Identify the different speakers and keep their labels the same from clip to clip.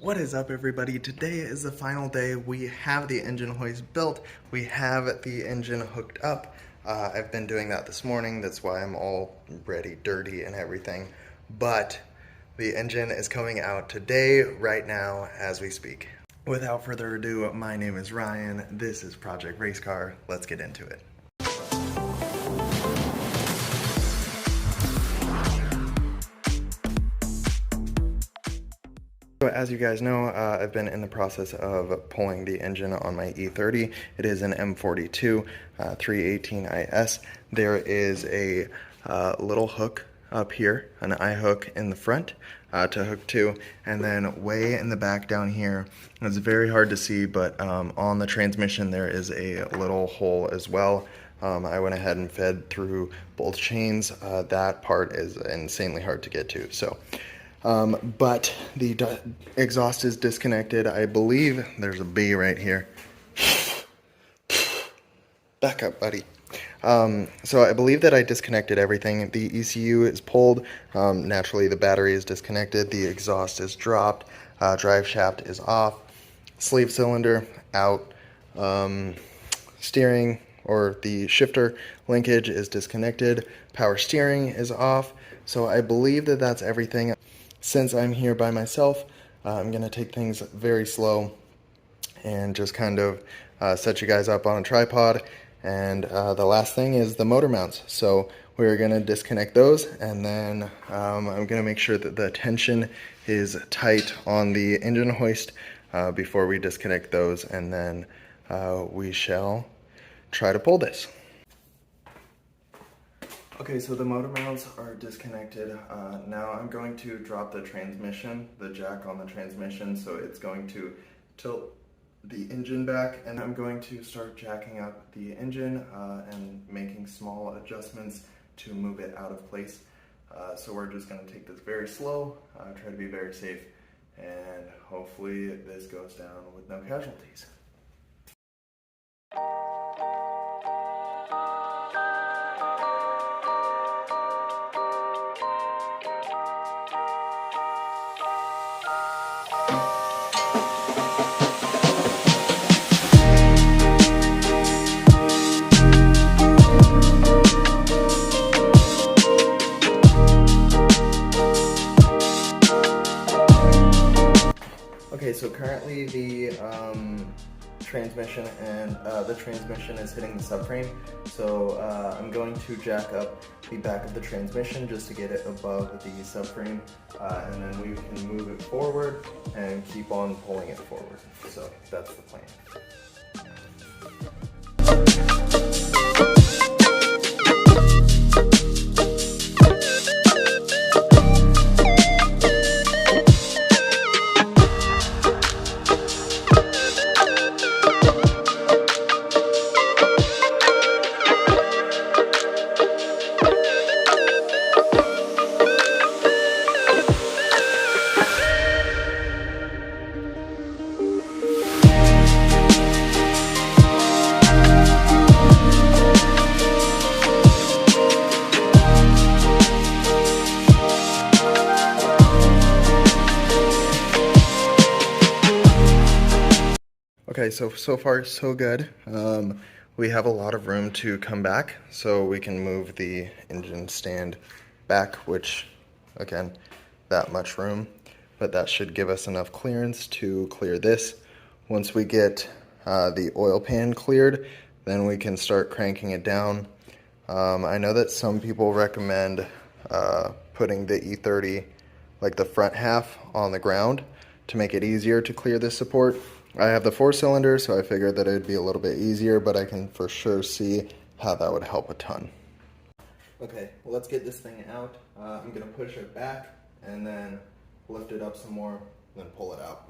Speaker 1: What is up, everybody? Today is the final day. We have the engine hoist built. We have the engine hooked up. I've been doing that this morning. That's why I'm all ready, dirty and everything. But the engine is coming out today, right now, as we speak. Without further ado, my name is Ryan. This is Project Race Car. Let's get into it. So as you guys know, I've been in the process of pulling the engine on my E30. It is an M42 318IS. There is a little hook up here, an eye hook in the front to hook to, and then way in the back down here, it's very hard to see, but on the transmission there is a little hole as well. I went ahead and fed through both chains. That part is insanely hard to get to. So. But the exhaust is disconnected. I believe there's a bee right here. Back up, buddy. So I believe that I disconnected everything. The ECU is pulled. Naturally, the battery is disconnected. The exhaust is dropped. Drive shaft is off. Sleeve cylinder out. Steering or the shifter linkage is disconnected. Power steering is off. So I believe that that's everything. Since I'm here by myself, I'm going to take things very slow and just kind of set you guys up on a tripod. And the last thing is the motor mounts. So we're going to disconnect those, and then I'm going to make sure that the tension is tight on the engine hoist before we disconnect those, and then we shall try to pull this. Okay, so the motor mounts are disconnected. Now I'm going to drop the transmission, the jack on the transmission, so it's going to tilt the engine back, and I'm going to start jacking up the engine and making small adjustments to move it out of place. So we're just going to take this very slow, try to be very safe, and hopefully this goes down with no casualties. Okay, so currently the transmission is hitting the subframe. So I'm going to jack up the back of the transmission just to get it above the subframe, and then we can move it forward and keep on pulling it forward. So that's the plan. Okay, so far so good. We have a lot of room to come back, so we can move the engine stand back, which, again, that much room, but that should give us enough clearance to clear this. Once we get the oil pan cleared, then we can start cranking it down. I know that some people recommend putting the E30, like the front half, on the ground to make it easier to clear this support. I have the 4-cylinder, so I figured that it'd be a little bit easier, but I can for sure see how that would help a ton. Okay, well, let's get this thing out. I'm gonna push it back and then lift it up some more, then pull it out.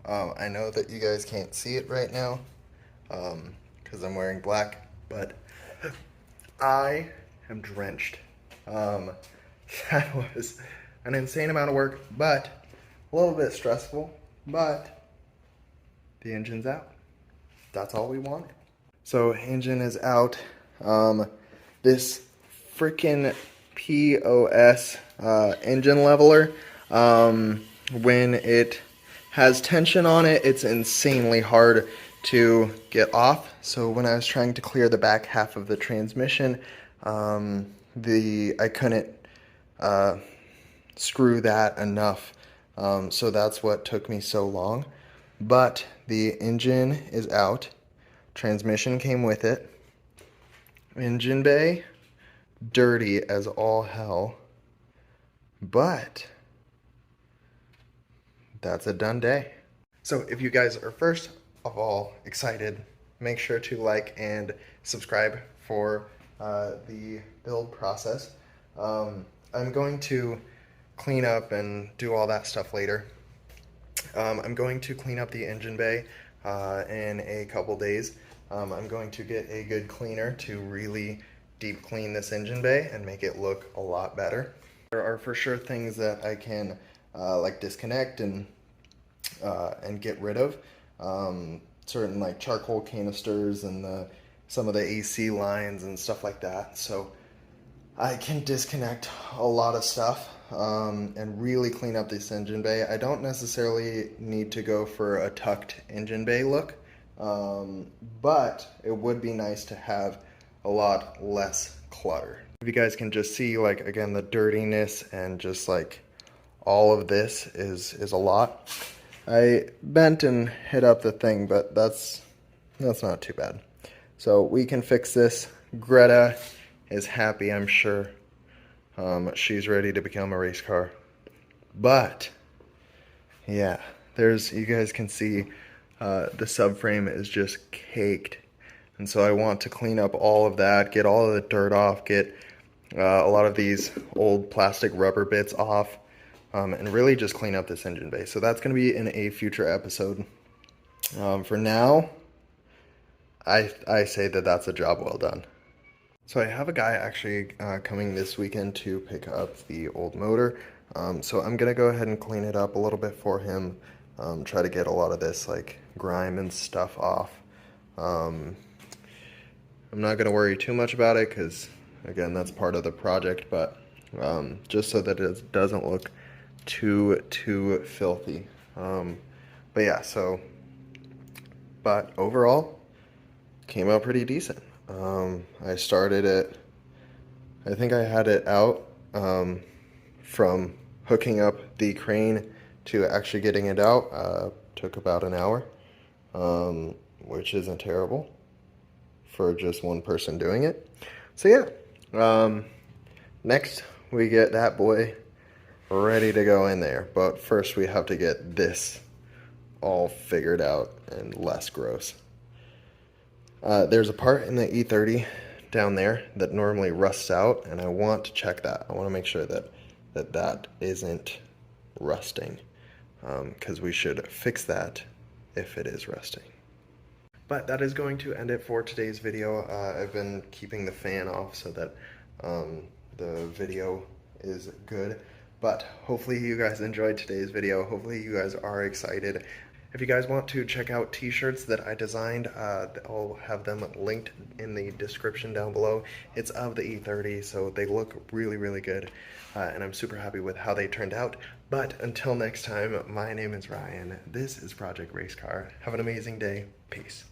Speaker 1: I know that you guys can't see it right now because I'm wearing black, but I am drenched. That was an insane amount of work, but a little bit stressful, but the engine's out. That's all we wanted. So engine is out. This freaking POS engine leveler, when it has tension on it, it's insanely hard to get off. So when I was trying to clear the back half of the transmission, I couldn't screw that enough. So that's what took me so long. But the engine is out. Transmission came with it. Engine bay, dirty as all hell. But that's a done day. So if you guys are first of all excited, make sure to like and subscribe for the build process. I'm going to clean up and do all that stuff later. I'm going to clean up the engine bay in a couple days. I'm going to get a good cleaner to really deep clean this engine bay and make it look a lot better. There are for sure things that I can like disconnect and get rid of. Certain like charcoal canisters and some of the AC lines and stuff like that. So I can disconnect a lot of stuff and really clean up this engine bay. I don't necessarily need to go for a tucked engine bay look, but it would be nice to have a lot less clutter. If you guys can just see, like, again, the dirtiness and just like all of this is a lot. I bent and hit up the thing, but that's not too bad. So we can fix this. Greta is happy, I'm sure. She's ready to become a race car. But yeah, you guys can see the subframe is just caked. And so I want to clean up all of that, get all of the dirt off, get a lot of these old plastic rubber bits off, and really just clean up this engine bay. So that's going to be in a future episode. For now, I say that that's a job well done. So I have a guy actually coming this weekend to pick up the old motor. So I'm going to go ahead and clean it up a little bit for him. Try to get a lot of this like grime and stuff off. I'm not going to worry too much about it because, again, that's part of the project, but just so that it doesn't look too filthy. But yeah, but overall, came out pretty decent. I started it, I think I had it out from hooking up the crane to actually getting it out. Took about an hour, which isn't terrible for just one person doing it. So yeah, next we get that boy ready to go in there. But first we have to get this all figured out and less gross. There's a part in the E30 down there that normally rusts out, and I want to check that. I want to make sure that isn't rusting, because we should fix that if it is rusting. But that is going to end it for today's video. I've been keeping the fan off so that the video is good. But hopefully you guys enjoyed today's video. Hopefully you guys are excited. If you guys want to check out t-shirts that I designed, I'll have them linked in the description down below. It's of the E30, so they look really, really good. And I'm super happy with how they turned out. But until next time, my name is Ryan. This is Project Race Car. Have an amazing day. Peace.